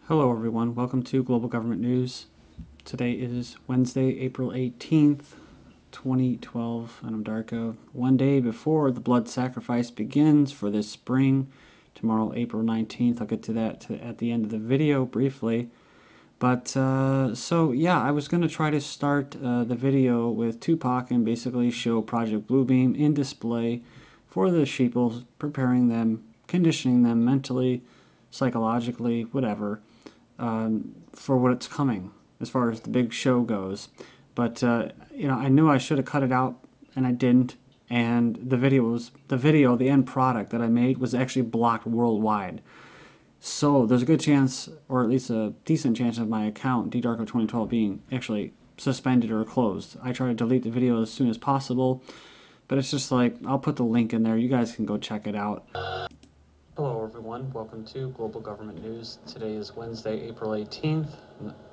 Hello everyone, welcome to Global Government News. Today is Wednesday, April 18th, 2012, and I'm Darko. One day before the blood sacrifice begins for this spring, tomorrow, April 19th. I'll get to that at the end of the video briefly. But, so yeah, I was going to try to start the video with Tupac and basically show Project Bluebeam in display for the sheeple, preparing them, conditioning them mentally, psychologically, whatever. For what it's coming as far as the big show goes. But I knew I should have cut it out, and I didn't. And the end product that I made was actually blocked worldwide. So there's a good chance, or at least a decent chance, of my account DDarko2012 being actually suspended or closed. I try to delete the video as soon as possible, but it's just like, I'll put the link in there. You guys can go check it out. Hello everyone, welcome to Global Government News. Today is Wednesday, April 18th,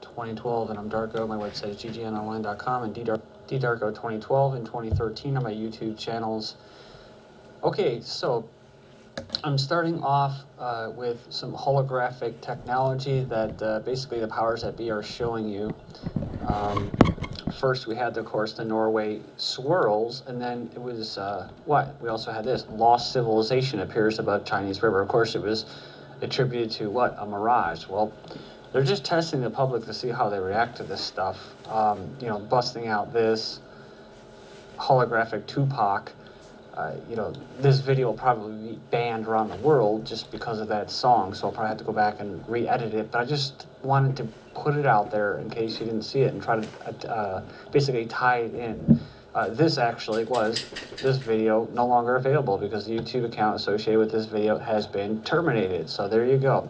2012, and I'm Darko. My website is ggnonline.com and DDarko2012 and 2013 on my YouTube channels. Okay, so I'm starting off with some holographic technology that basically the powers that be are showing you. First we had, of course, the Norway swirls, and then it was, we also had this, lost civilization appears above Chinese River. Of course, it was attributed to, what, a mirage. Well, they're just testing the public to see how they react to this stuff. Busting out this holographic Tupac. This video will probably be banned around the world just because of that song, so I'll probably have to go back and re-edit it, but I just wanted to put it out there in case you didn't see it and try to basically tie it in. This video no longer available because the YouTube account associated with this video has been terminated, so there you go.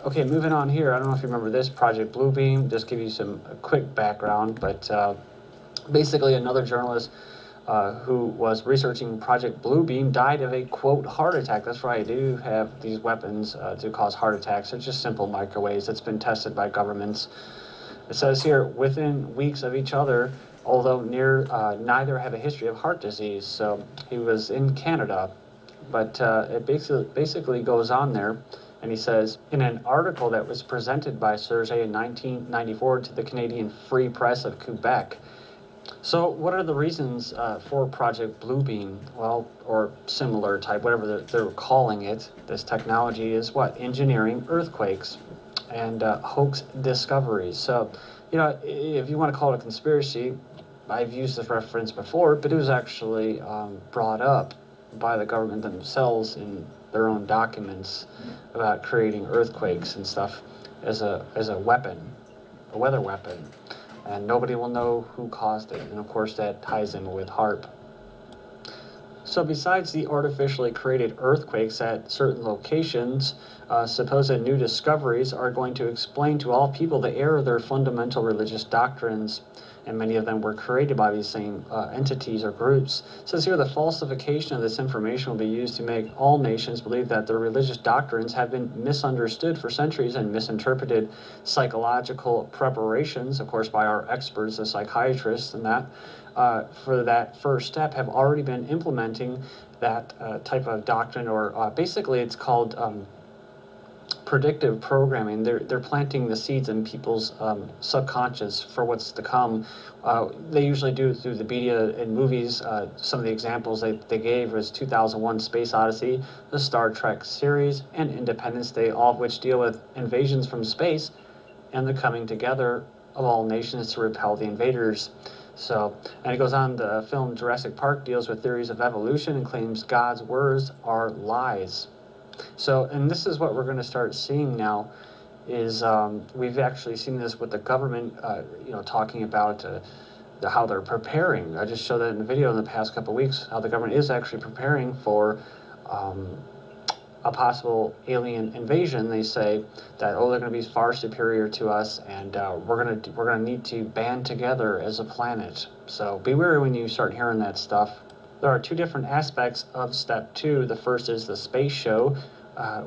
Okay, moving on here, I don't know if you remember this, Project Bluebeam, just give you some quick background, but basically another journalist who was researching Project Bluebeam died of a, quote, heart attack. That's right, they do have these weapons to cause heart attacks. They're just simple microwaves. That's been tested by governments. It says here, within weeks of each other, although neither have a history of heart disease. So he was in Canada, but it basically goes on there, and he says, in an article that was presented by Sergey in 1994 to the Canadian Free Press of Quebec. So what are the reasons for Project Bluebeam? Well, or similar type, whatever they're calling it. This technology is what? Engineering earthquakes and hoax discoveries. So, if you want to call it a conspiracy, I've used this reference before, but it was actually brought up by the government themselves in their own documents about creating earthquakes and stuff as a weapon, a weather weapon. And nobody will know who caused it. And of course that ties in with HAARP. So besides the artificially created earthquakes at certain locations, supposed new discoveries are going to explain to all people the error of their fundamental religious doctrines. And many of them were created by these same entities or groups. It says here, the falsification of this information will be used to make all nations believe that their religious doctrines have been misunderstood for centuries and misinterpreted. Psychological preparations, of course, by our experts, the psychiatrists, and that, for that first step have already been implementing that type of doctrine, or basically it's called predictive programming. They're planting the seeds in people's subconscious for what's to come. They usually do it through the media and movies. Some of the examples they gave was 2001 Space Odyssey, the Star Trek series, and Independence Day, all of which deal with invasions from space and the coming together of all nations to repel the invaders. So, and it goes on, the film Jurassic Park deals with theories of evolution and claims God's words are lies. So, and this is what we're going to start seeing now, is we've actually seen this with the government, talking about how they're preparing. I just showed that in the video in the past couple of weeks, how the government is actually preparing for a possible alien invasion. They say that, oh, they're going to be far superior to us, and we're going to need to band together as a planet. So be wary when you start hearing that stuff. There are two different aspects of step 2. The first is the space show.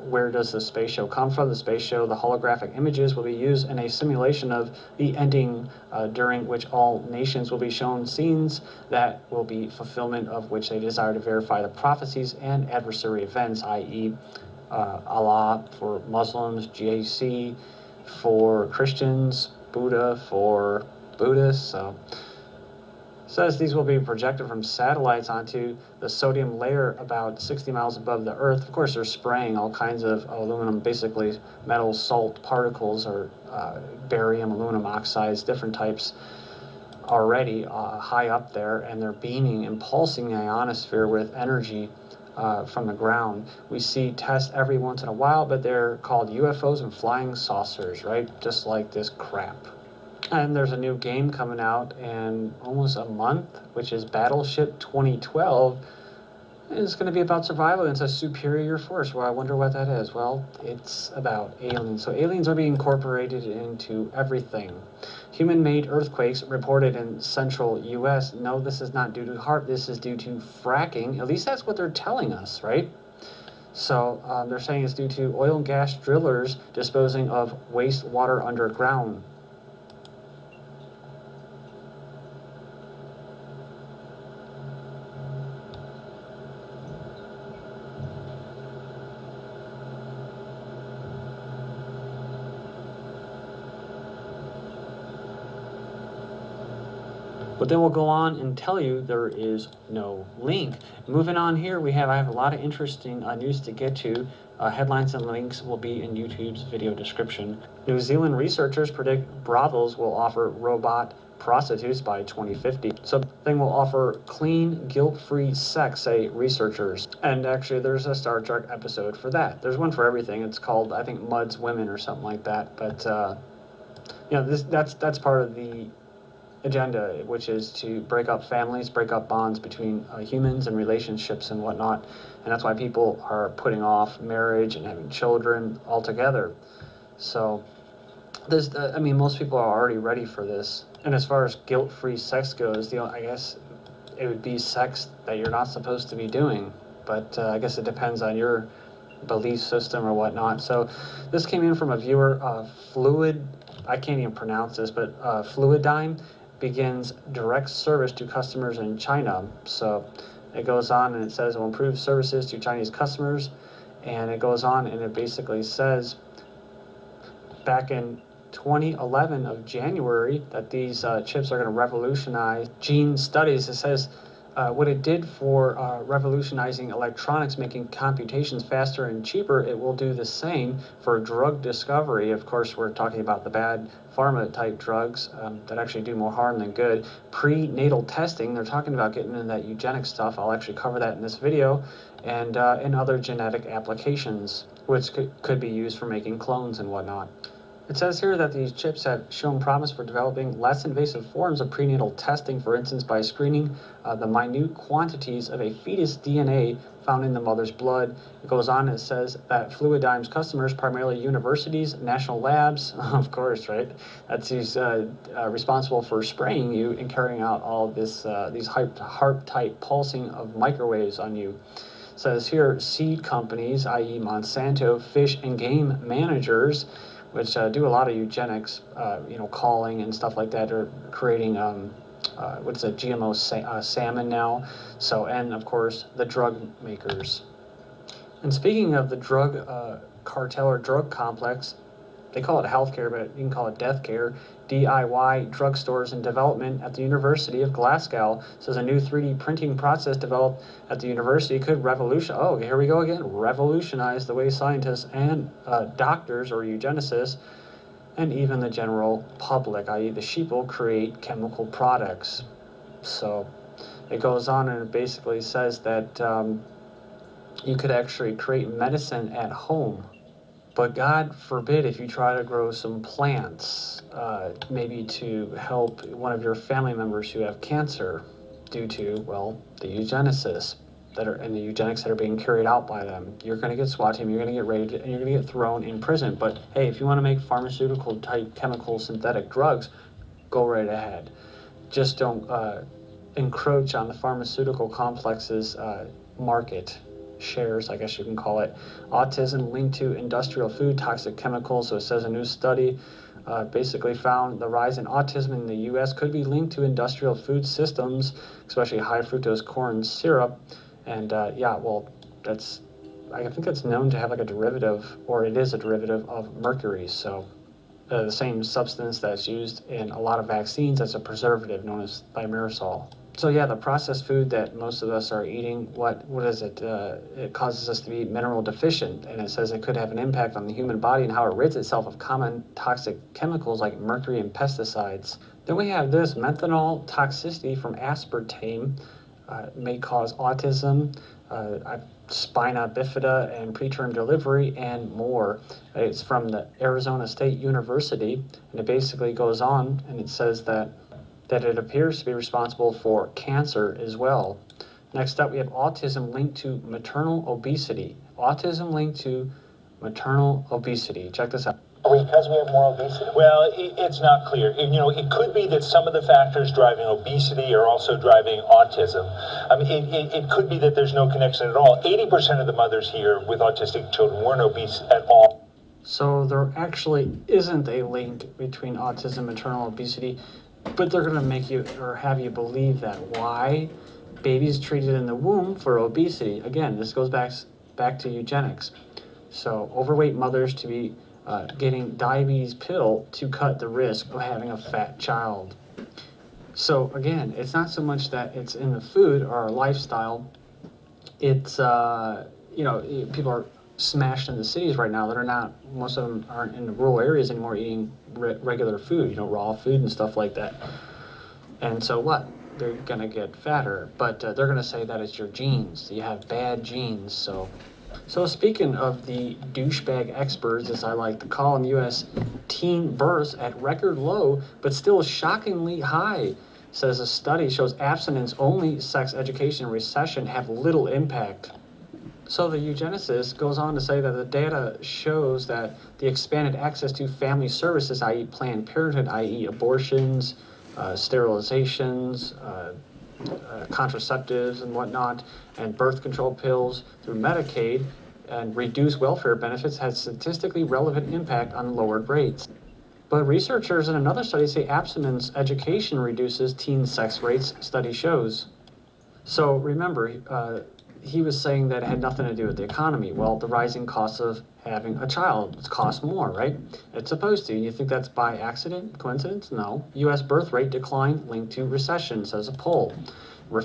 Where does the space show come from? The space show, the holographic images will be used in a simulation of the ending, during which all nations will be shown scenes that will be fulfillment of which they desire to verify the prophecies and adversary events, i.e. Allah for Muslims, GAC for Christians, Buddha for Buddhists. So says these will be projected from satellites onto the sodium layer about 60 miles above the Earth. Of course, they're spraying all kinds of aluminum, basically metal salt particles, or barium, aluminum oxides, different types already high up there, and they're beaming and pulsing the ionosphere with energy from the ground. We see tests every once in a while, but they're called UFOs and flying saucers, right? Just like this crap. And there's a new game coming out in almost a month, which is Battleship 2012. It's going to be about survival against a superior force. Well, I wonder what that is. Well, it's about aliens. So aliens are being incorporated into everything. Human-made earthquakes reported in central U.S. No, this is not due to HAARP. This is due to fracking. At least that's what they're telling us, right? So they're saying it's due to oil and gas drillers disposing of wastewater underground. But then we'll go on and tell you there is no link. Moving on here, I have a lot of interesting news to get to. Headlines and links will be in YouTube's video description. New Zealand researchers predict brothels will offer robot prostitutes by 2050. Something will offer clean, guilt-free sex, say researchers. And actually, there's a Star Trek episode for that. There's one for everything. It's called, I think, Mud's Women or something like that. But you know, that's part of the agenda, which is to break up families, break up bonds between humans and relationships and whatnot. And that's why people are putting off marriage and having children altogether. So I mean, most people are already ready for this. And as far as guilt-free sex goes, I guess it would be sex that you're not supposed to be doing. But I guess it depends on your belief system or whatnot. So this came in from a viewer, I can't even pronounce this, but Fluidigm begins direct service to customers in China. So it goes on and it says it will improve services to Chinese customers. And it goes on and it basically says back in 2011 of January that these chips are going to revolutionize gene studies. It says what it did for revolutionizing electronics, making computations faster and cheaper, it will do the same for drug discovery. Of course, we're talking about the bad pharma type drugs that actually do more harm than good. Prenatal testing, they're talking about getting into that eugenic stuff. I'll actually cover that in this video. And other genetic applications, which could be used for making clones and whatnot. It says here that these chips have shown promise for developing less invasive forms of prenatal testing, for instance, by screening the minute quantities of a fetus DNA found in the mother's blood. It goes on and it says that Fluidigm's customers, primarily universities, national labs, of course, right? That's who's responsible for spraying you and carrying out all of this, these HAARP-type pulsing of microwaves on you. It says here, seed companies, i.e. Monsanto, fish and game managers, which do a lot of eugenics, calling and stuff like that, are creating, what's a GMO salmon now. So, and of course, the drug makers. And speaking of the drug cartel or drug complex, they call it healthcare, but you can call it death care. DIY drugstores in development at the University of Glasgow. Says a new 3D printing process developed at the university could revolutionize, oh, here we go again, revolutionize the way scientists and doctors or eugenicists and even the general public, i.e. the sheeple, create chemical products. So it goes on and it basically says that you could actually create medicine at home. But God forbid if you try to grow some plants, maybe to help one of your family members who have cancer due to, well, the eugenicists that are, and the eugenics that are being carried out by them. You're going to get SWAT team, you're going to get raided, and you're going to get thrown in prison. But hey, if you want to make pharmaceutical type chemical synthetic drugs, go right ahead. Just don't encroach on the pharmaceutical complex's market shares, I guess you can call it. Autism linked to industrial food toxic chemicals. So it says a new study basically found the rise in autism in the U.S. could be linked to industrial food systems, especially high fructose corn syrup. And yeah, well, that's I think it's known to have like a derivative, or it is a derivative of mercury. So the same substance that's used in a lot of vaccines as a preservative known as thimerosal. So yeah, the processed food that most of us are eating, what is it? It causes us to be mineral deficient, and it says it could have an impact on the human body and how it rids itself of common toxic chemicals like mercury and pesticides. Then we have this methanol toxicity from aspartame may cause autism, spina bifida, and preterm delivery, and more. It's from the Arizona State University, and it basically goes on and it says that it appears to be responsible for cancer as well. Next up, we have autism linked to maternal obesity. Autism linked to maternal obesity. Check this out. Because we have more obesity? Well, it's not clear. It could be that some of the factors driving obesity are also driving autism. I mean, it could be that there's no connection at all. 80% of the mothers here with autistic children weren't obese at all. So there actually isn't a link between autism and maternal obesity, but they're going to make you or have you believe that. Why? Babies treated in the womb for obesity. Again, this goes back to eugenics. So overweight mothers to be getting diabetes pill to cut the risk of having a fat child. So again, it's not so much that it's in the food or our lifestyle. It's people are smashed in the cities right now that are not, most of them aren't in the rural areas anymore eating regular food, raw food and stuff like that. And so what? They're gonna get fatter, but they're gonna say that it's your genes. You have bad genes. So speaking of the douchebag experts, as I like to call them, U.S. teen births at record low, but still shockingly high. Says a study shows abstinence-only sex education and recession have little impact. So the eugenicist goes on to say that the data shows that the expanded access to family services, i.e. Planned Parenthood, i.e. abortions, sterilizations, contraceptives and whatnot, and birth control pills through Medicaid and reduced welfare benefits has statistically relevant impact on lowered rates. But researchers in another study say abstinence education reduces teen sex rates, study shows. So remember, he was saying that it had nothing to do with the economy. Well, the rising costs of having a child costs more, right? It's supposed to. You think that's by accident, coincidence? No. U.S. birth rate decline linked to recession, says a poll.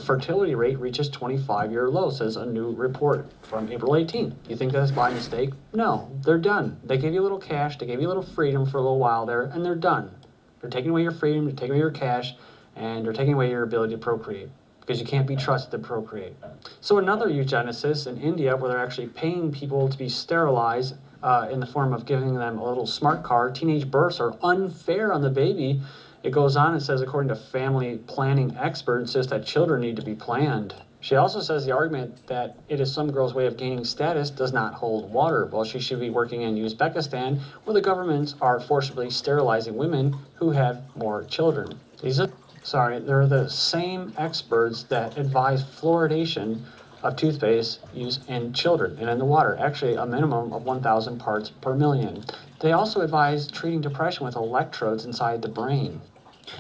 Fertility rate reaches 25-year low, says a new report from April 18th. You think that's by mistake? No, they're done. They gave you a little cash, they gave you a little freedom for a little while there, and they're done. They're taking away your freedom, they're taking away your cash, and they're taking away your ability to procreate, because you can't be trusted to procreate. So another eugenicist in India, where they're actually paying people to be sterilized in the form of giving them a little smart card. Teenage births are unfair on the baby. It goes on and says, according to family planning experts, just that children need to be planned. She also says the argument that it is some girl's way of gaining status does not hold water. Well, she should be working in Uzbekistan, where the governments are forcibly sterilizing women who have more children. They're the same experts that advise fluoridation of toothpaste use in children and in the water, actually a minimum of 1,000 parts per million. They also advise treating depression with electrodes inside the brain.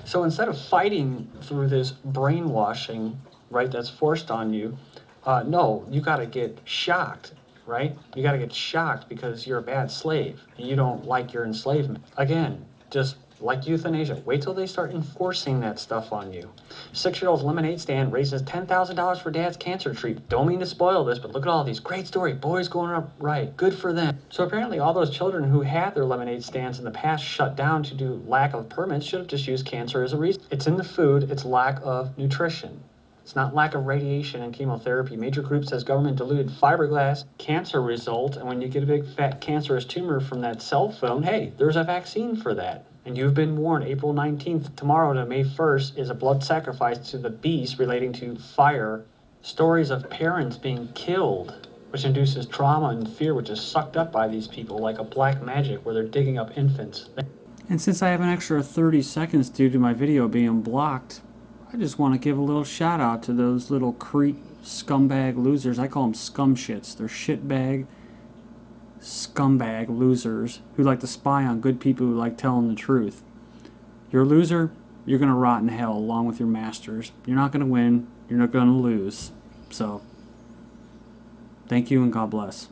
So instead of fighting through this brainwashing, right, that's forced on you, no, you got to get shocked, right? You got to get shocked because you're a bad slave and you don't like your enslavement. Again, just like euthanasia, wait till they start enforcing that stuff on you. 6-year-old's lemonade stand raises $10,000 for dad's cancer treatment. Don't mean to spoil this, but look at all these. Great story. Boys going up right. Good for them. So apparently all those children who had their lemonade stands in the past shut down due to lack of permits should have just used cancer as a reason. It's in the food. It's lack of nutrition. It's not lack of radiation and chemotherapy. Major group says government diluted fiberglass cancer result, and when you get a big fat cancerous tumor from that cell phone, hey, there's a vaccine for that. And you've been warned. April 19th, tomorrow to May 1st, is a blood sacrifice to the beast relating to fire. Stories of parents being killed, which induces trauma and fear, which is sucked up by these people like a black magic where they're digging up infants. And since I have an extra 30 seconds due to my video being blocked, I just want to give a little shout out to those little creep scumbag losers. I call them scum shits. They're shitbag scumbag losers who like to spy on good people who like telling the truth. You're a loser, you're going to rot in hell along with your masters. You're not going to win, you're not going to lose. So, thank you and God bless.